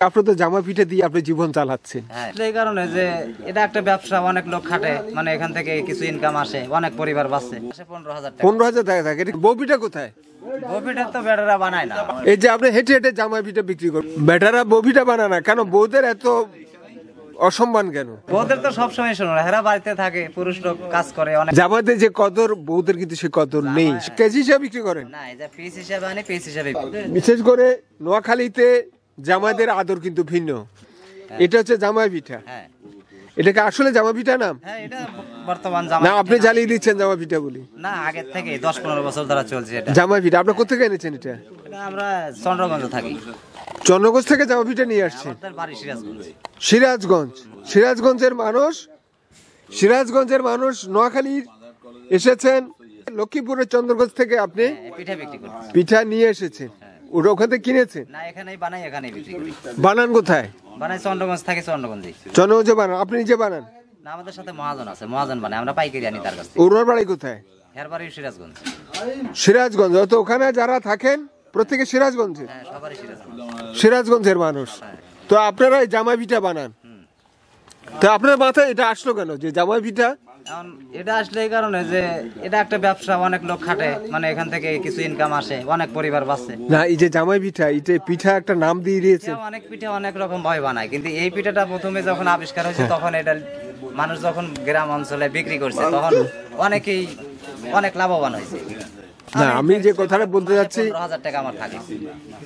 আপনি তো জামা পিঠা দিয়ে আপনি জীবন চালাচ্ছেন। এই কারণে যে এটা একটা ব্যবসা, অনেক লোক খাটে, মানে এখান থেকে কিছু ইনকাম আসে, অনেক পরিবার বাঁচে। 15,000 টাকা থাকে। বউ পিঠা কোথায়? বউ পিঠা তো বেটারা বানায় না। এই যে আপনি হেঁটে হেঁটে জামা পিঠা বিক্রি করেন, বেটারা বউ পিঠা বানায় না কেন? বউদের এত অসম্মান কেন? বউদের তো সবসময় শোনো, হেরা বাড়িতে থাকে, পুরুষ লোক কাজ করে। অনেক জামাতে যে কদর, বউদের কিন্তু সে কদর নেই। কেজি হিসাবে বিক্রি করেন না, এই যে পিস হিসাবে আনি, পিস হিসাবে। বিশেষ করে নোয়াখালীতে জামাইদের আদর কিন্তু ভিন্ন। এটা হচ্ছে জামাই পিঠা। হ্যাঁ, এটাকে আসলে জামা পিঠা নাম? হ্যাঁ, এটা বর্তমান জামা না, আপনি জ্বালিয়ে দিচ্ছেন জামা পিঠা বলি? না, আগে থেকে 10-15 বছর ধরে চলছে এটা জামাই পিঠা। আপনি কোথা থেকে এনেছেন এটা? এটা আমরা চন্দ্রগঞ্জে থাকি। চন্দ্রগঞ্জ থেকে জামা পিঠা নিয়ে আসছেন? আমাদের বাড়ি সিরাজগঞ্জ। সিরাজগঞ্জ। সিরাজগঞ্জের মানুষ নোয়াখালীর এসেছেন, লক্ষ্মীপুরের চন্দ্রগঞ্জ থেকে আপনি পিঠা বিক্রি করি। পিঠা নিয়ে এসেছেন, ওটা ওখান থেকে কিনেছেন? না, এখানেই বানাই, এখানেই বিক্রি করি। বানান কোথায়? বানাই চন্দ্রগঞ্জ থেকে। চন্দ্রগঞ্জে বানান? আপনি নিজে বানান? না, আমাদের সাথে মহাজন আছে, মহাজন বানায়, আমরা পাইকারি আনি তার কাছ থেকে। ওর বাড়ি কোথায়? এর বাড়ি সিরাজগঞ্জ। সিরাজগঞ্জ। তো ওখানে যারা থাকেন প্রত্যেকে সিরাজগঞ্জে? হ্যাঁ, সবারই সিরাজগঞ্জ। সিরাজগঞ্জের মানুষ। তো আপনারা এই জামাই পিঠা বানান, তো আপনার মাথায় এটা আসলো কেন যে জামাই পিঠা? এখন এটা আসলে এই কারণে যে এটা একটা ব্যবসা, অনেক লোক খাটে, মানে এখান থেকে কিছু ইনকাম আসে, অনেক পরিবার বাঁচে। না, এই যে জামাই পিঠা, এটা পিঠা একটা নাম দিয়ে দিয়েছে। অনেক পিঠা অনেক রকম ভাবে বানায়, কিন্তু এই পিঠাটা প্রথমে যখন আবিষ্কার হয়েছে তখন এটা মানুষ যখন গ্রাম অঞ্চলে বিক্রি করছে তখন অনেকেই অনেক লাভবান হয়েছে। না, আমি যে কথাটা বলতে যাচ্ছি, 15,000 টাকা আমার থাকে।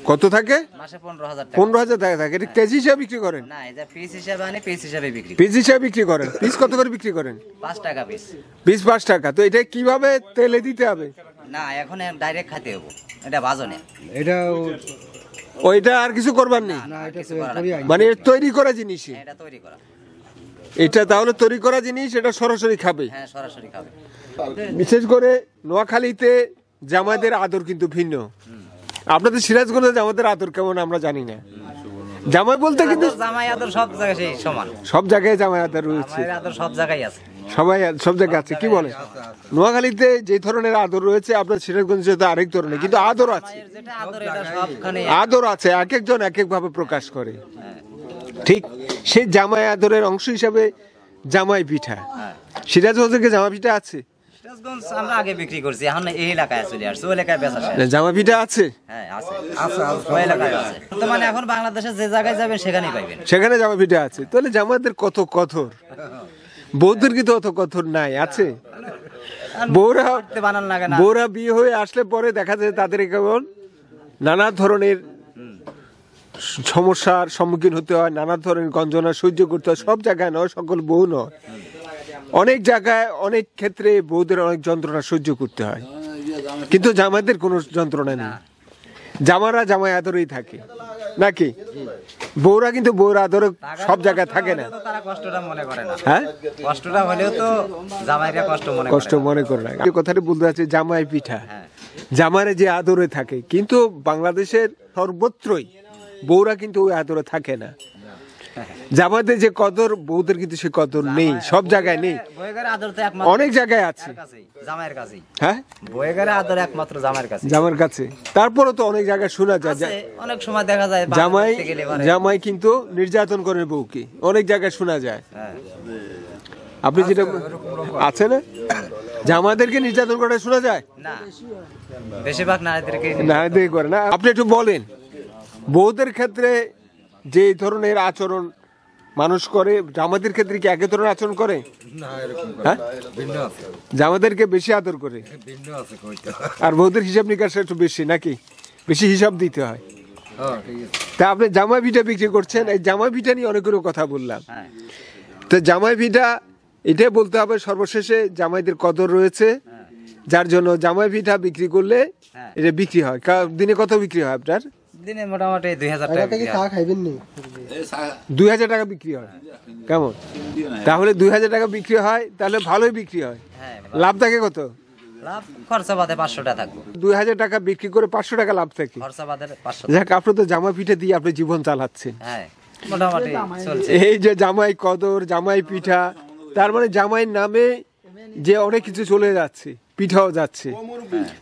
কত থাকে? মাসে 15,000 টাকা। 15,000 টাকা থাকে। এটা কেজি হিসাবে বিক্রি করেন? না, এই যে পিস হিসাবে আনি, পিস হিসাবে বিক্রি করি। পিস হিসাবে বিক্রি করেন? পিস কত করে বিক্রি করেন? 5 টাকা পিস। পিস 5 টাকা। তো এটা কিভাবে তেলে দিতে হবে? না, এখন ডাইরেক্ট খাতে হবো, এটা বাজনে। এটা ওইটা আর কিছু করবার নেই? মানে তৈরি করা জিনিস? এটা তৈরি করা। এটা তাহলে তৈরি করা জিনিস, এটা সরাসরি খাবে? হ্যাঁ, সরাসরি খাবে। বিশেষ করে নোয়াখালীতে জামাইদের আদর কিন্তু ভিন্ন। আপনাদের সিরাজগঞ্জে জামাইদের আদর কেমন আমরা জানি না। জামাই বলতে কিন্তু জামাই আদর সব জায়গায় সমান। সব জায়গায় জামাই আদর রয়েছে। জামাই আদর সব জায়গায় আছে। সবাই সব জায়গায় আছে। কি বলে? নোয়াখালীতে যে ধরনের আদর রয়েছে, আপনার সিরাজগঞ্জে তো আরেক ধরনের, কিন্তু আদর আছে। যেটা আদর, এটা সবখানে আদর আছে, এক একজন এক এক ভাবে প্রকাশ করে। ঠিক সেই জামাই আদরের অংশ হিসাবে জামাই পিঠা। সিরাজগঞ্জে জামা পিঠা আছে? সিরাজগঞ্জ আমরা আগে বিক্রি করছি, এখন এই এলাকায় চলে আসছে, ওই এলাকায় বেচা শেষ। জামা পিঠা আছে? হ্যাঁ, আছে। ওই এলাকায় আছে। মানে এখন বাংলাদেশে যে জায়গায় যাবেন সেখানেই পাইবেন। সেখানে জামা পিঠা আছে। তাহলে জামাইদের কত কঠোর, বৌদ্ধের কিন্তু অত কঠোর নাই, আছে? বৌরা বিয়ে হয়ে আসলে পরে দেখা যায় তাদের কেবল নানা ধরনের সমস্যার সম্মুখীন হতে হয়, নানা ধরনের গঞ্জনা সহ্য করতে হয়। সব জায়গায় নয়, সকল বউ নয়, অনেক জায়গায় অনেক ক্ষেত্রে বউদের অনেক যন্ত্রণা সহ্য করতে হয়, কিন্তু জামাইদের কোনো যন্ত্রণা নেই। জামারা জামাই আদরেই থাকে নাকি? বউরা কিন্তু বউরা আদরে সব জায়গায় থাকে না। তারা কষ্টটা মনে করে না। হ্যাঁ, কষ্টটা হলেও তো জামাইরা কষ্ট মনে করে না। এই কথাটা বলতে আছে, জামাই পিঠা জামাইরে যে আদরে থাকে, কিন্তু বাংলাদেশের সর্বত্রই বউরা কিন্তু ওই আদরে থাকে না। জামাইদের যে কদর, বউদের কিন্তু সে কদর নেই, সব জায়গায় নেই, অনেক জায়গায় আছে জামাইয়ের কাছে। হ্যাঁ, বউয়ের আদর একমাত্র জামাইয়ের কাছে। জামাইয়ের কাছে। তারপরে তো অনেক জায়গায় শোনা যায়, অনেক সময় দেখা যায় জামাই কিন্তু নির্যাতন করে বউকে, অনেক জায়গায় শোনা যায়। আপনি যেটা আছে না, জামাইদেরকে নির্যাতন করে শোনা যায় না, বেশিরভাগ নারীদেরকে করে না। আপনি একটু বলেন, বউদের ক্ষেত্রে যে ধরনের আচরণ মানুষ করে, জামাইদের ক্ষেত্রে কি একই ধরনের আচরণ করে? হ্যাঁ, জামাইদেরকে বেশি আদর করে, আর বউদের হিসাব নিকাশ একটু বেশি নাকি? বেশি হিসাব দিতে হয়। তা আপনি জামাই পিঠা বিক্রি করছেন, এই জামাই পিঠা নিয়ে অনেকগুলো কথা বললাম। তো জামাই পিঠা এটাই বলতে হবে, সর্বশেষে জামাইদের কদর রয়েছে, যার জন্য জামাই পিঠা বিক্রি করলে এটা বিক্রি হয়। দিনে কত বিক্রি হয় আপনার? দিনে মোটামুটি 2,000 টাকা। 2,000 টাকা বিক্রি হয়? কেমন? তাহলে 2,000 টাকা বিক্রি হয়, তাহলে ভালোই বিক্রি হয়। লাভ থাকে কত? লাভ খরচা বাদে 500 টাকা থাকবে। 2,000 টাকা বিক্রি করে 500 টাকা লাভ থাকে, খরচা বাদে 500। যাক, আপনি তো জামা পিঠা দিয়ে আপনি জীবন চালাচ্ছেন। হ্যাঁ, মোটামুটি চলছে। এই যে জামাই কদর, জামাই পিঠা, তার মানে জামাইয়ের নামে যে অনেক কিছু চলে যাচ্ছে, পিঠাও যাচ্ছে।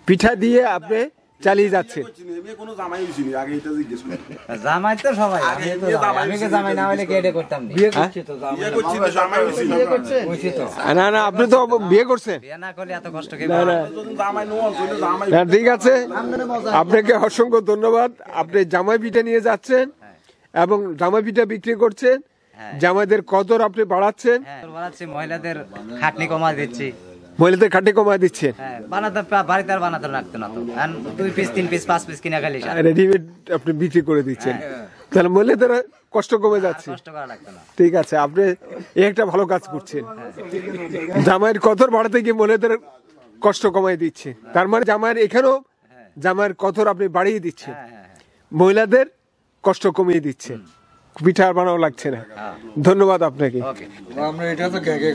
পিঠা দিয়ে আপনি চালিয়ে যাচ্ছেন। কোনো জামাই হইছি নি, আগে এটা জিজ্ঞেস করি। জামাই তো সবাই, আমি কি জামাই না হলে কি এটা করতাম নি? বিয়ে করছি তো জামাই হইছি না। না আপনি তো বিয়ে করছেন। বিয়ে না করলে এত কষ্ট কে না না যখন জামাই নোয়াল কইলে জামাই না, ঠিক আছে, আপনাকে অসংখ্য ধন্যবাদ। আপনি জামাই পিঠা নিয়ে যাচ্ছেন এবং জামাই পিঠা বিক্রি করছেন, জামাইদের কদর আপনি বাড়াচ্ছেন, হ্যাঁ বানাচ্ছি, মহিলাদের খাটনি কমা দিচ্ছি। মহিলাদের খাটে কমায় দিচ্ছেন, হ্যাঁ বানাতে বাড়িতে আর বানাতে লাগতো না তো, 2 পিস 3 পিস 5 পিস কিনা খালি রেডিমেড আপনি বিক্রি করে দিচ্ছেন, তাহলে মহিলাদের কষ্ট কমে যাচ্ছে। কষ্ট করা লাগতো না। ঠিক আছে, আপনি এই একটা ভালো কাজ করছেন, জামাইয়ের কদর বাড়াতে গিয়ে মহিলাদের কষ্ট কমাই দিচ্ছে। তার মানে জামাইয়ের এখানেও জামাইয়ের কদর আপনি বাড়িয়ে দিচ্ছেন, মহিলাদের কষ্ট কমিয়ে দিচ্ছেন, পিঠা আর বানাও লাগছে না। ধন্যবাদ আপনাকে। ওকে। আমরা এটা তো কে কে